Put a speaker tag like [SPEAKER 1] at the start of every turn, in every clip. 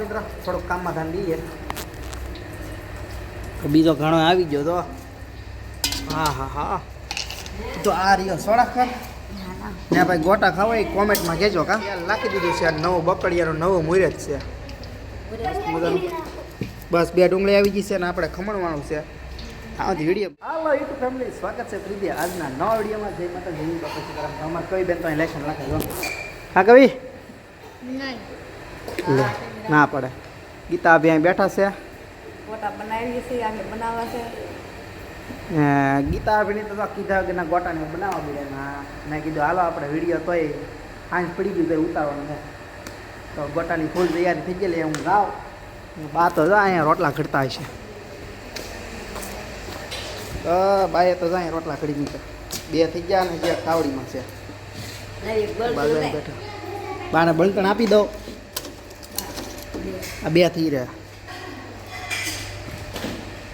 [SPEAKER 1] मित्र थोड़ा काम में ध्यान दीजिए तो बीजो घणो આવી ગયો તો હા હા હા તો આ રહ્યો સોડા ખર ને ભાઈ ગોટા ખાવા એ કોમેન્ટ માં કહેજો કા લાખી દીધું છે નવો બકડિયાનો નવો મુરત છે બસ બે ડુંગળી આવી ગઈ છે ને આપણે ખમણવાનું છે આથી વિડીયો હાલો યુટ્યુબ ફેમિલી સ્વાગત છે પ્રીતિ આજના નવા વિડીયોમાં જય માતા જય બાપા સીતારામ અમાર કવિ બેન તો લેશન લખે જો હા કવિ નહીં ના પડે ગીતા બે બેઠા છે
[SPEAKER 2] ગોટા બનાવી છે આગળ બનાવવા છે
[SPEAKER 1] ગીતા અભિની તો કીધા કે ના ગોટાને બનાવવા મળે મેં કીધું હાલો આપણે વિડીયો તોય સાંજ પડી ગયું તો ઉતારવાનું છે તો ગોટાની ફૂલ તૈયારી થઈ ગયેલી હું ગાવ બા તો જા અહીંયા રોટલા ઘડતા હશે બાએ તો જાય રોટલા ઘડી મૂકે બે થઈ ગયા ને જે કાવડીમાં છે બેઠા બાને બળતણ આપી દો આ બે થઈ રહ્યા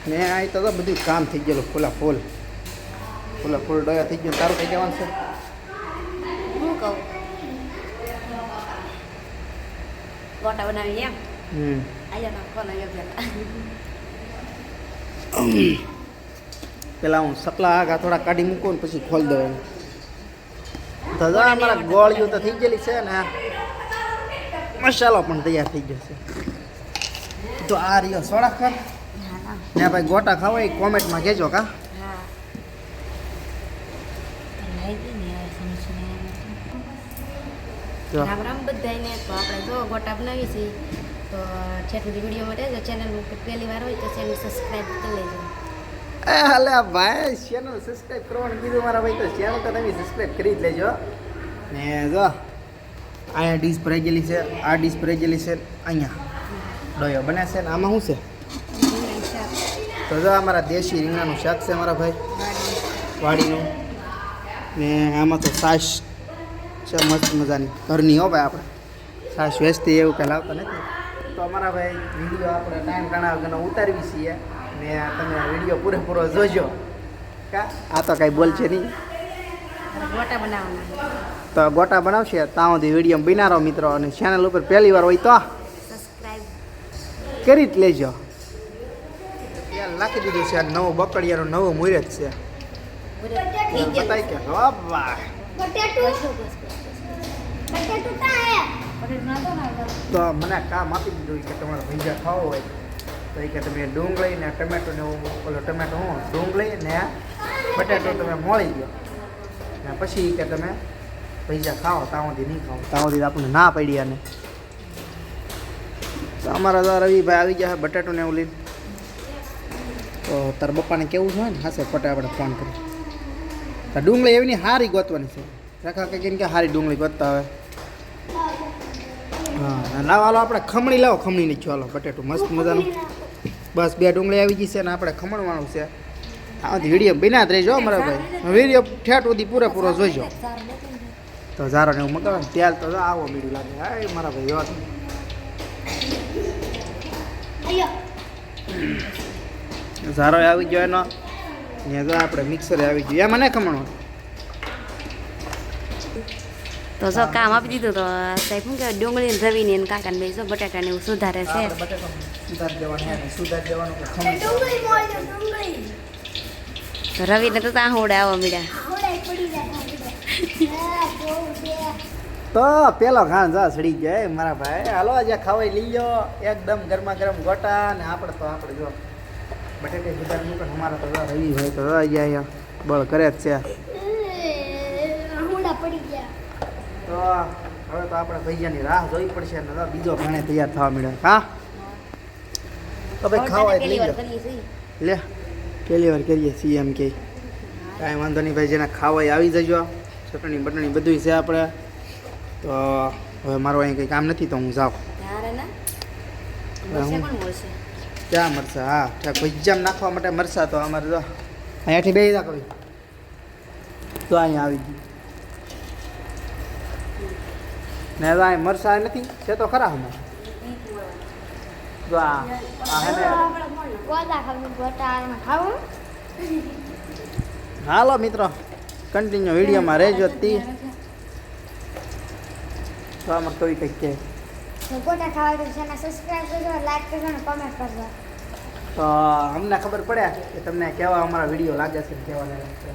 [SPEAKER 1] ને આ તો બધું કામ થઈ ગયેલું ફૂલા ફૂલ ડોયા થઈ ગયું તારું થઈ જવાનું છે
[SPEAKER 2] હું કહું ગોટા બનાવી એમ આયા ફોન આવ્યો
[SPEAKER 1] પેલા હું સકલા આગા થોડા કાઢી મૂકું ને પછી ખોલી દઉં તો અમારા ગોળિયું તો થઈ ગયેલી છે ને મસાલો પણ તૈયાર થઈ ગયો છે તો આ રહ્યો સોડા ખર ને ભાઈ ગોટા ખાવા એ કોમેન્ટમાં કહેજો કા
[SPEAKER 2] રામ રામ બધાને તો આપણે જો ગોટા બનાવી છે તો છેક સુધી વિડીયો માટે જો ચેનલ પહેલી વાર હોય તો ચેનલ સબસ્ક્રાઇબ કરી લેજો
[SPEAKER 1] હાલે ભાઈ ચેનલ સબસ્ક્રાઇબ કરવાનું કીધું મારા ભાઈ તો ચેનલ તો તમે સબસ્ક્રાઇબ કરી જ લેજો ને જો અહીંયા ડીશ ભરાઈ ગયેલી છે આ ડીશ ભરાઈ ગયેલી છે અહીંયા ડોયો બને છે ને આમાં શું છે તો જો અમારા દેશી રીંગણાનું શાક છે મારા ભાઈ વાડીનું ને આમાં તો છાશ છે મસ્ત મજાની ઘરની હો ભાઈ આપણે છાશ વેચતી એવું કંઈ લાવતા નથી તો અમારા ભાઈ વિડીયો આપણે ટાઈમ કાઢા વગરનો ઉતારવી છીએ ને તમે આ વિડીયો પૂરેપૂરો જોજો કા આ તો કાંઈ બોલ છે નહીં
[SPEAKER 2] ગોટા બનાવવાના
[SPEAKER 1] તો ગોટા બનાવશે ત્યાં સુધી વિડીયો બનાવો મિત્રો અને ચેનલ ઉપર પહેલી વાર હોય તો
[SPEAKER 2] સબસ્ક્રાઇબ
[SPEAKER 1] કરી જ લેજો નાખી દીધું છે નવો બકડિયાનો નવો મુરત છે બતાય કે હા ભાઈ તો મને કામ આપી દીધું કે તમારે ભજીયા ખાવો હોય તો એ કે તમે ડુંગળી ને ટમેટો ને ઓલો ટમેટો હું ડુંગળી ને બટાટો તમે મોળી દો ને પછી કે તમે ભજીયા ખાઓ તાવથી નહીં ખાઓ તાવથી આપણને ના પડી અને તો અમારા તો રવિભાઈ આવી ગયા બટાટો ને એવું લઈને તો તાર બપ્પાને કેવું છે ને હાસે પટે આપણે ફોન કરી તો ડુંગળી એવી ની સારી ગોતવાની છે રાખા કંઈક કે સારી ડુંગળી ગોતતા હવે હા લાવો હાલો આપણે ખમણી લાવો ખમણી નહીં ચાલો બટેટું મસ્ત મજાનું બસ બે ડુંગળી આવી ગઈ છે ને આપણે ખમણવાનું છે આમાંથી વિડીયો બિના જ રહેજો મારા ભાઈ વિડીયો ઠેઠ સુધી પૂરેપૂરો જોઈજો તો ઝારો ને એવું મગાવે તેલ તો આવો બીડું લાગે હા મારા ભાઈ વાત ઝારો આવી ગયો એનો ને તો આપણે મિક્સરે આવી ગયું એમાં નહીં ખમણો
[SPEAKER 2] તો જો કામ આપી દીધું તો સાહેબ શું કહેવાય ડુંગળી ને રવીને એને કાકાને બે જો બટાટા ને એવું સુધારે છે તો રવિને તો ત્યાં હોડે આવો મીડા
[SPEAKER 1] તો પેલો ઘાણ જા સડી જાય મારા ભાઈ હાલો આજે ખાવાય લઈ લો એકદમ ગરમા ગરમ ગોટા ને આપણે તો આપણે જો બટેટા સુધાર મૂકે અમારા તો રવિ ભાઈ તો અહીંયા બળ કરે જ છે તો હવે તો આપણે ભૈયાની રાહ જોવી પડશે ને બીજો ઘણે તૈયાર થવા મળ્યો હા તો ભાઈ ખાવા લઈ લો લે પહેલી વાર કરીએ છીએ એમ કે કાંઈ વાંધો નહીં ભાઈ જેને ખાવાય આવી જજો ચટણી બટણી બધું છે આપણે તો હવે મારું અહીં કંઈ કામ નથી તો હું જાઉં ક્યાં મરસા હા ભજીયામાં નાખવા માટે મરસા તો અમારે જો અહીંયાથી બે રાખો તો અહીંયા આવી ગયું ને હવે અહીં મરસા નથી છે તો ખરા હમણાં જો હાલો મિત્રો કન્ટિન્યુ વિડીયોમાં રહેજો તી તો આમાં કવિ કંઈક કહે
[SPEAKER 3] તો ગોટા ખાવા તો ચેનલ સબસ્ક્રાઇબ કરજો, લાઈક કરજો અને કમેન્ટ કરજો.
[SPEAKER 1] તો અમને ખબર પડે કે તમને કેવા અમારા વિડીયો લાગે છે ને કેવા લાગે છે.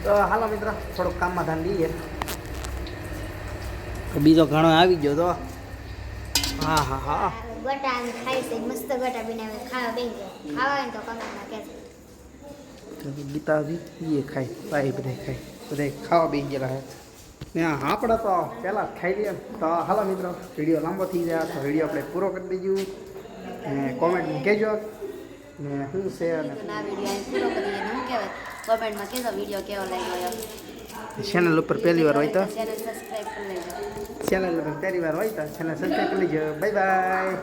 [SPEAKER 1] તો હાલો મિત્રો થોડુંક કામમાં ધ્યાન દઈએ. તો બીજો ઘણો આવી ગયો તો હા હા હા
[SPEAKER 3] ગોટા આમ ખાઈ છે મસ્ત ગોટા બનાવે ખાવા બેસી જાઓ. ખાવા હોય ને તો કમેન્ટમાં કહેજો.
[SPEAKER 1] તો ગીતા એ ખાય ભાઈ બધા ખાવા બેસી ગયેલા હે ને આપણે તો પહેલાં ખાઈ લઈએ ને. તો હાલો મિત્રો વિડીયો લાંબો થઈ જાય તો વિડીયો આપણે પૂરો કરી દઈશું ને કોમેન્ટમાં કહેજો ને શું છે અને
[SPEAKER 2] આ વિડીયો પૂરો કરીએ શું કહેવાય કોમેન્ટમાં કહેજો વિડીયો કેવો લાગ્યો
[SPEAKER 1] ચેનલ ઉપર પહેલી વાર હોય તો
[SPEAKER 2] ચેનલ સબસ્ક્રાઈબ કરી લેજો.
[SPEAKER 1] ચેનલ ઉપર પહેલી વાર હોય તો ચેનલ સબસ્ક્રાઈબ કરી લેજો. Bye bye.